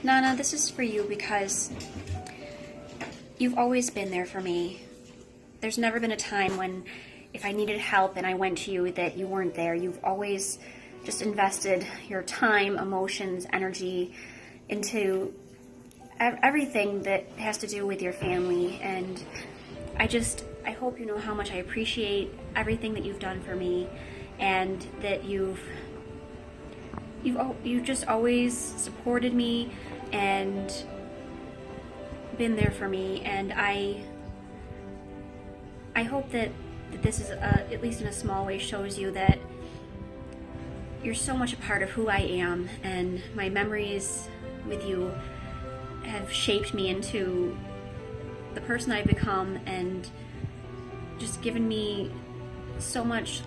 Nana, this is for you because you've always been there for me. There's never been a time when, if I needed help and I went to you, that you weren't there. You've always just invested your time, emotions, energy into everything that has to do with your family. And I hope you know how much I appreciate everything that you've done for me, and that you've just always supported me and been there for me. And I hope that this is, at least in a small way, shows you that you're so much a part of who I am, and my memories with you have shaped me into the person I've become, and just given me so much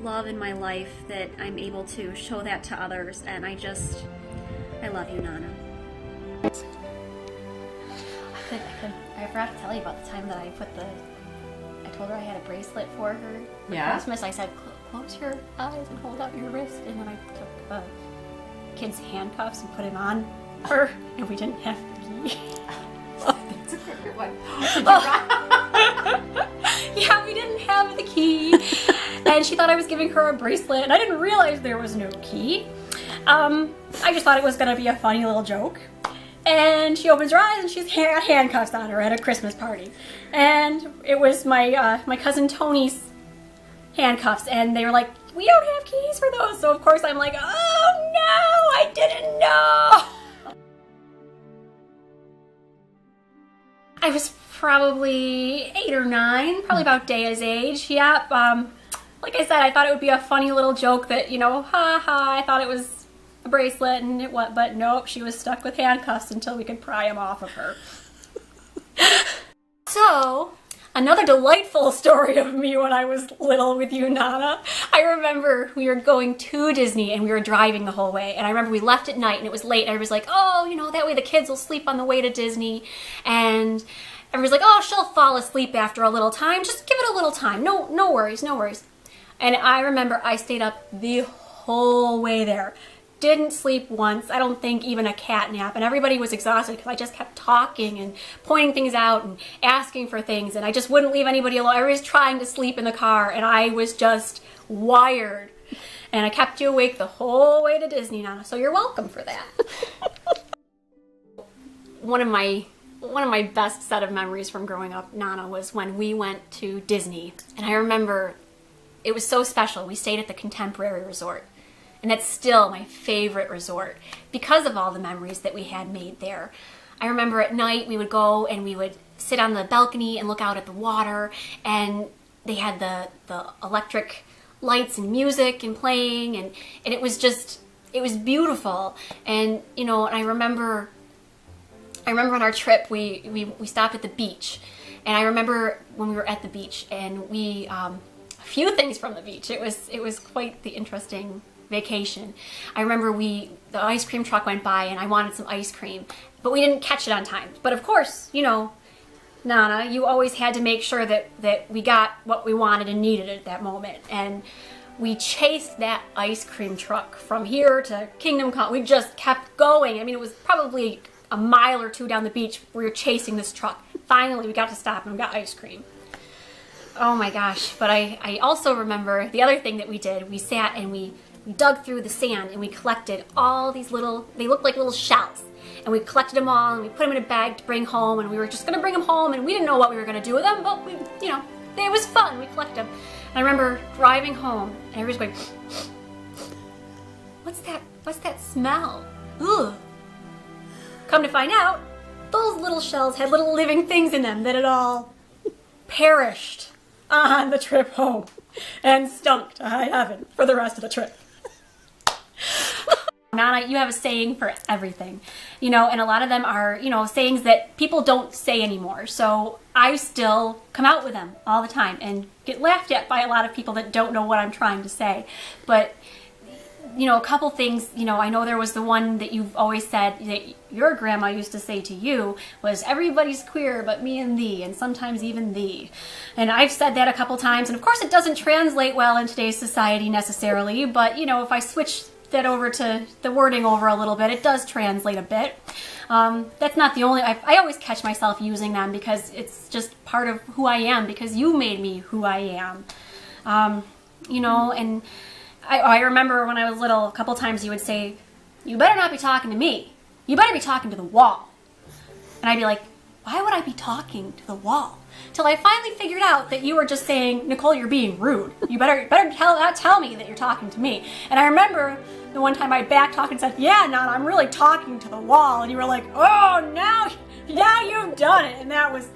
love in my life that I'm able to show that to others. And I love you, Nana. I forgot to tell you about the time that I told her I had a bracelet for her for Christmas. I said, close your eyes and hold out your wrist, and then I took kid's handcuffs and put him on her, and we didn't have the key. That's a good one. Yeah, we didn't have the key, and she thought I was giving her a bracelet, and I didn't realize there was no key. I just thought it was going to be a funny little joke. And she opens her eyes and she's got handcuffs on her at a Christmas party. And it was my cousin Tony's handcuffs, and they were like, we don't have keys for those. So of course I'm like, oh no, I didn't know. I was probably 8 or 9, probably about Daya's age. Yeah, like I said, I thought it would be a funny little joke that, I thought it was a bracelet, and but nope, she was stuck with handcuffs until we could pry them off of her. So, another delightful story of me when I was little with you, Nana. I remember we were going to Disney and we were driving the whole way, and I remember we left at night and it was late, and I was like, oh, that way the kids will sleep on the way to Disney, and everybody's like, oh, she'll fall asleep after a little time, just give it a little time, no worries. And I remember I stayed up the whole way there. Didn't sleep once, I don't think even a cat nap, and everybody was exhausted because I just kept talking and pointing things out and asking for things, and I just wouldn't leave anybody alone. Everybody was trying to sleep in the car, and I was just wired. And I kept you awake the whole way to Disney, Nana, so you're welcome for that. One of my best set of memories from growing up, Nana, was when we went to Disney, and I remember it was so special. We stayed at the Contemporary Resort. And that's still my favorite resort because of all the memories that we had made there. I remember at night we would go and we would sit on the balcony and look out at the water, and they had the electric lights and music and playing, and it was beautiful. And and I remember on our trip we stopped at the beach, and I remember when we were at the beach and we a few things from the beach. It was quite the interesting vacation. I remember the ice cream truck went by and I wanted some ice cream, but we didn't catch it on time. But of course, Nana, you always had to make sure that we got what we wanted and needed at that moment. And we chased that ice cream truck from here to Kingdom Come. We just kept going. I mean, it was probably a mile or two down the beach. We were chasing this truck. Finally, we got to stop and we got ice cream. Oh my gosh. But I also remember the other thing that we did. We sat and we dug through the sand and we collected all these they looked like little shells, and we collected them all and we put them in a bag to bring home, and we were just going to bring them home, and we didn't know what we were going to do with them, but it was fun. We collected them. And I remember driving home and everybody's going, what's that smell? Ugh. Come to find out, those little shells had little living things in them that had all perished on the trip home and stunk to high heaven for the rest of the trip. Nana, you have a saying for everything, and a lot of them are, sayings that people don't say anymore. So I still come out with them all the time and get laughed at by a lot of people that don't know what I'm trying to say. But, a couple things, I know there was the one that you've always said that your grandma used to say to you was, everybody's queer but me and thee, and sometimes even thee. And I've said that a couple times, and of course it doesn't translate well in today's society necessarily, but, if I switch that over to the wording over a little bit. It does translate a bit. That's not the only, I always catch myself using them because it's just part of who I am, because you made me who I am. You know, and I remember when I was little, a couple times you would say, you better not be talking to me. You better be talking to the wall. And I'd be like, why would I be talking to the wall? Till I finally figured out that you were just saying, Nicole, you're being rude. You better tell me that you're talking to me. And I remember the one time I backtalked and said, yeah, Nana, I'm really talking to the wall. And you were like, oh, now you've done it. And that was,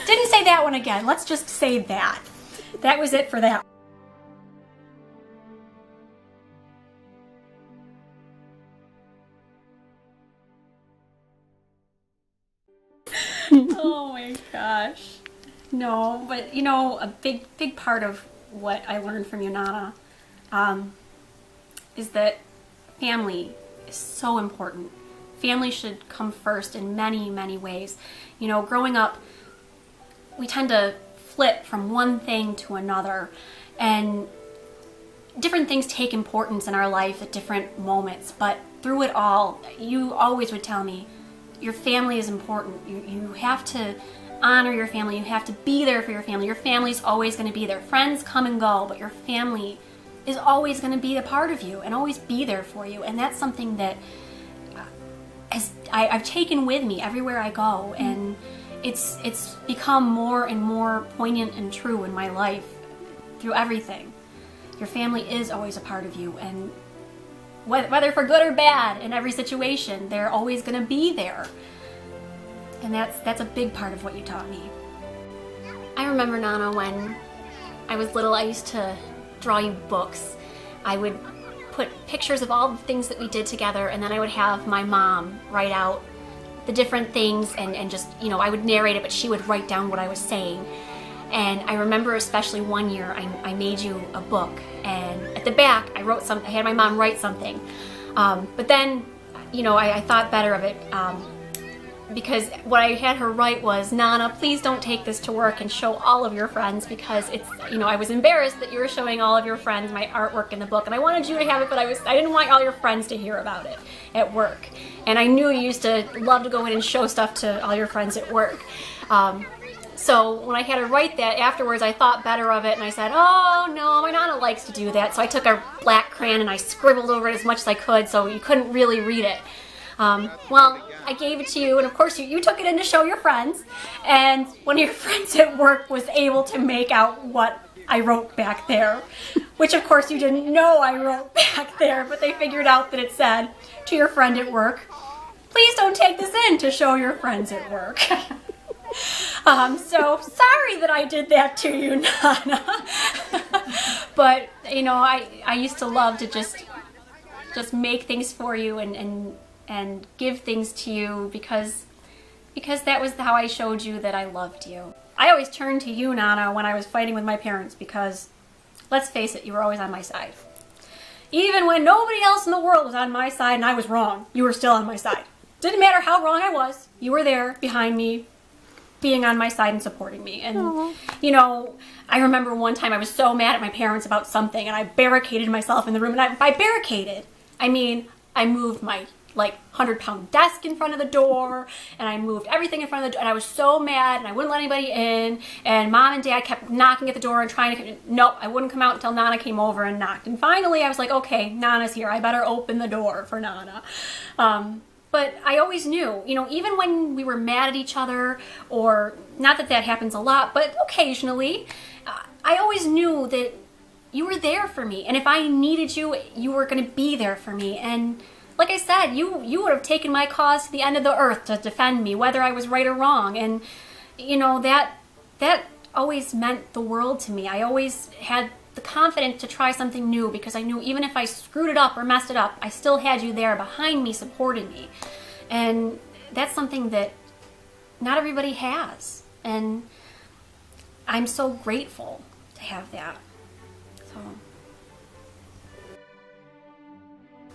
didn't say that one again. Let's just say that. That was it for that. Oh my gosh. No, but you know, a big part of what I learned from you, Nana, is that family is so important. Family should come first in many, many ways. You know, growing up, we tend to flip from one thing to another, and different things take importance in our life at different moments, but through it all, you always would tell me, your family is important. You have to honor your family. You have to be there for your family. Your family's always going to be there. Friends come and go, but your family is always going to be a part of you and always be there for you. And that's something that I've taken with me everywhere I go, and it's become more and more poignant and true in my life through everything. Your family is always a part of you, and whether for good or bad, in every situation, they're always going to be there. And that's a big part of what you taught me. I remember, Nana, when I was little, I used to draw you books. I would put pictures of all the things that we did together, and then I would have my mom write out the different things, and just, you know, I would narrate it, but she would write down what I was saying. And I remember especially one year I made you a book, and at the back I had my mom write something. But then, you know, I thought better of it, because what I had her write was, Nana, please don't take this to work and show all of your friends, because it's, you know, I was embarrassed that you were showing all of your friends my artwork in the book, and I wanted you to have it, but I didn't want all your friends to hear about it at work. And I knew you used to love to go in and show stuff to all your friends at work. So when I had her write that afterwards, I thought better of it, and I said, oh no, my Nana likes to do that. So I took a black crayon and I scribbled over it as much as I could so you couldn't really read it. Well, I gave it to you, and of course you took it in to show your friends, and one of your friends at work was able to make out what I wrote back there, which of course you didn't know I wrote back there, but they figured out that it said, to your friend at work, please don't take this in to show your friends at work. So sorry that I did that to you, Nana. But, you know, I used to love to just make things for you and give things to you because that was how I showed you that I loved you. I always turned to you, Nana, when I was fighting with my parents, because, let's face it, you were always on my side. Even when nobody else in the world was on my side and I was wrong, you were still on my side. Didn't matter how wrong I was, you were there behind me, being on my side and supporting me. And, aww, you know, I remember one time I was so mad at my parents about something, and I barricaded myself in the room. And by barricaded, I mean I moved my 100-pound desk in front of the door, and I moved everything in front of the door, and I was so mad, and I wouldn't let anybody in, and Mom and Dad kept knocking at the door and trying to, nope, I wouldn't come out until Nana came over and knocked. And finally I was like, okay, Nana's here, I better open the door for Nana. But I always knew, you know, even when we were mad at each other, or not that that happens a lot, but occasionally, I always knew that you were there for me, and if I needed you, you were going to be there for me. And like I said, you would have taken my cause to the end of the earth to defend me, whether I was right or wrong. And, you know, that always meant the world to me. I always had the confidence to try something new, because I knew even if I screwed it up or messed it up, I still had you there behind me, supporting me. And that's something that not everybody has. And I'm so grateful to have that.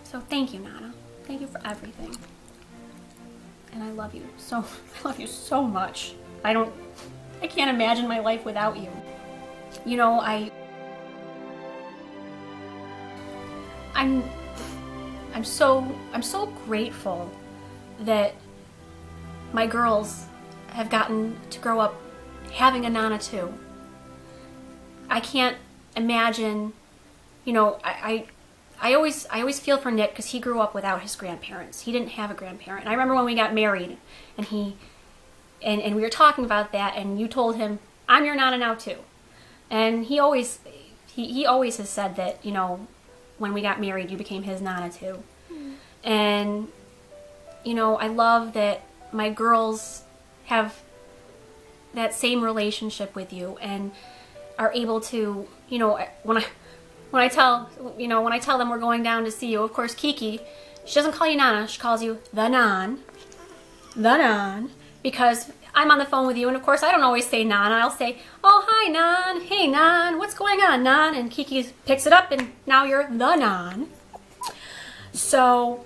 So thank you, Nana. Thank you for everything. And I love you so much. I can't imagine my life without you. You know, I'm I'm so grateful that my girls have gotten to grow up having a Nana too. I can't imagine, you know, I always feel for Nick because he grew up without his grandparents. He didn't have a grandparent. And I remember when we got married and and we were talking about that, and you told him, I'm your Nana now too. And he always has said that, you know, when we got married, you became his Nana too. And, you know, I love that my girls have that same relationship with you and are able to, you know, when I tell them we're going down to see you, of course, Kiki, she doesn't call you Nana, she calls you the Nan, because I'm on the phone with you, and of course I don't always say Nana. I'll say, oh, hi, Nan, hey, Nan, what's going on, Nan? And Kiki picks it up, and now you're the Nan. So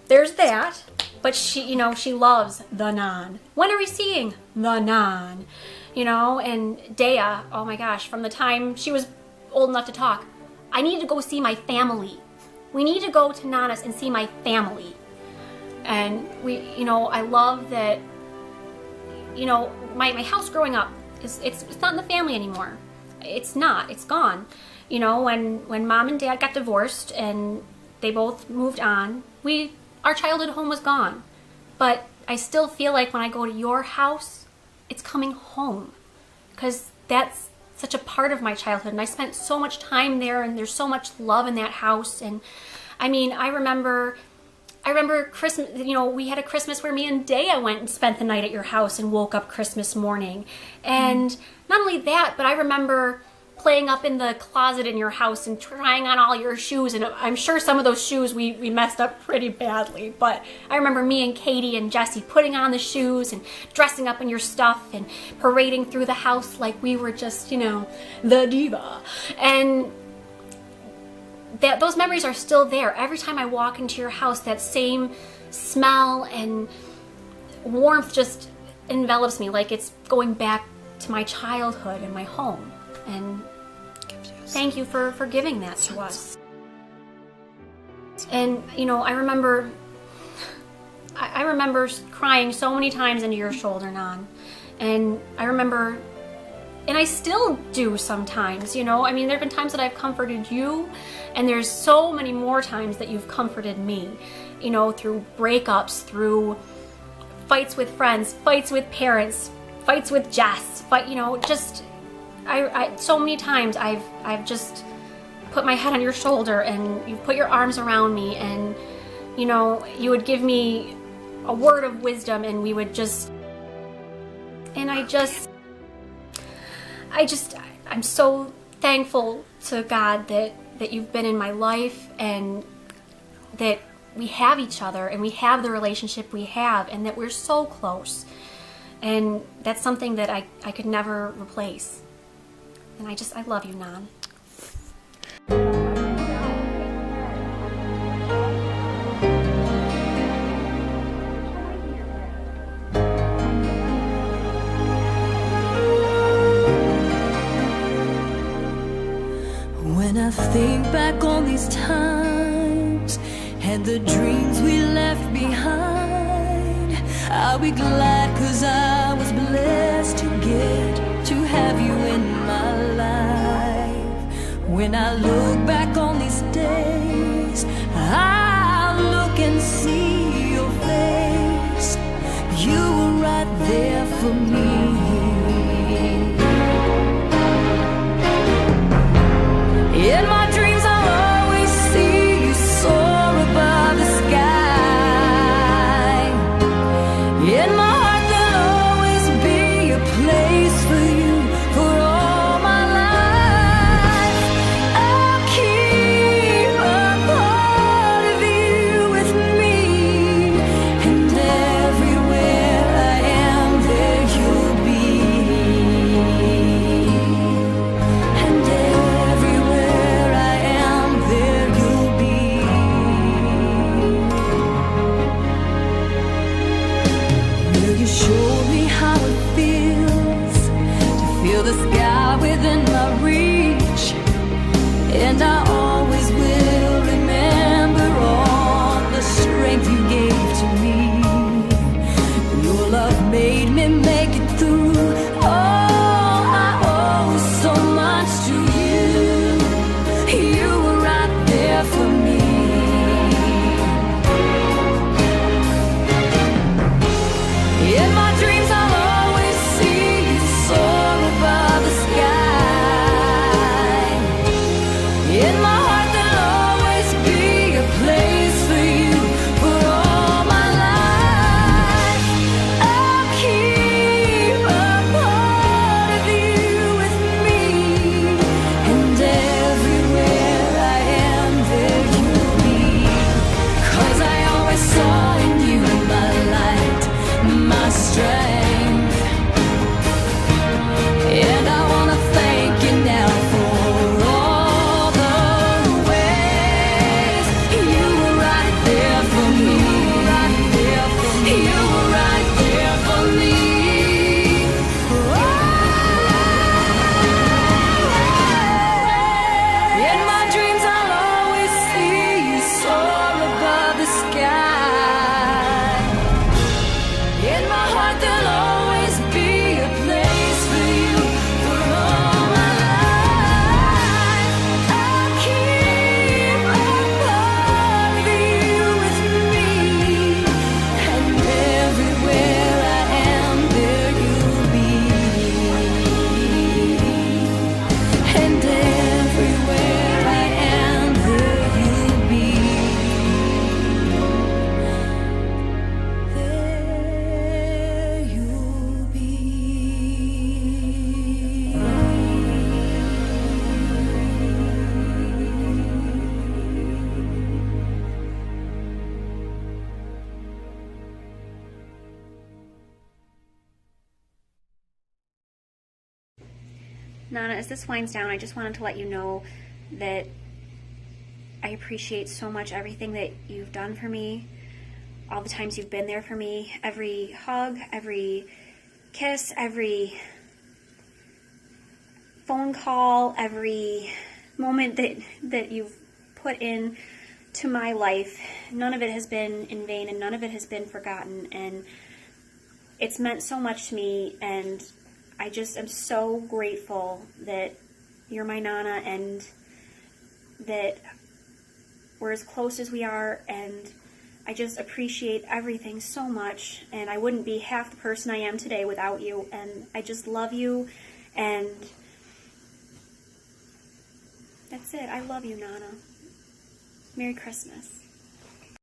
there's that, but she, you know, she loves the Nan. When are we seeing the Nan? You know, and Dea, oh my gosh, from the time she was old enough to talk, I need to go see my family. We need to go to Nana's and see my family. And we, you know, I love that, you know, my house growing up it's not in the family anymore. It's not. It's gone. You know, when Mom and Dad got divorced and they both moved on, our childhood home was gone. But I still feel like when I go to your house, it's coming home, because that's such a part of my childhood, and I spent so much time there, and there's so much love in that house. And I mean, I remember Christmas, you know, we had a Christmas where me and Dea went and spent the night at your house and woke up Christmas morning. And not only that, but I remember playing up in the closet in your house and trying on all your shoes. And I'm sure some of those shoes we messed up pretty badly. But I remember me and Katie and Jessie putting on the shoes and dressing up in your stuff and parading through the house like we were just, you know, the diva. And those memories are still there. Every time I walk into your house, that same smell and warmth just envelops me, like it's going back to my childhood and my home. And thank you for giving that to us. And, you know, I remember crying so many times into your shoulder, Nan. And I remember, and I still do sometimes, you know. I mean, there have been times that I've comforted you, and there's so many more times that you've comforted me, you know, through breakups, through fights with friends, fights with parents, fights with Jess, you know, just, I so many times I've just put my head on your shoulder and you put your arms around me, and, you know, you would give me a word of wisdom, and we would just, and I'm so thankful to God that you've been in my life, and that we have each other, and we have the relationship we have, and that we're so close. And that's something that I could never replace. And I love you, Nan. When I think back on these times and the dreams we left behind, I'll be glad, 'cause I was blessed to get to have you in my life. When I look back on these days, I'll look and see your face. You were right there for me. In my dreams I'll always see you soar above the sky. In my heart there'll always be a place for you for all my life. I'll keep a part of you with me, and everywhere I am there you'll Nana, as this winds down, I just wanted to let you know that I appreciate so much everything that you've done for me, all the times you've been there for me, every hug, every kiss, every phone call, every moment that you've put in to my life. None of it has been in vain, and none of it has been forgotten, and it's meant so much to me, and I just am so grateful that you're my Nana and that we're as close as we are, and I just appreciate everything so much, and I wouldn't be half the person I am today without you, and I just love you, and that's it. I love you, Nana. Merry Christmas.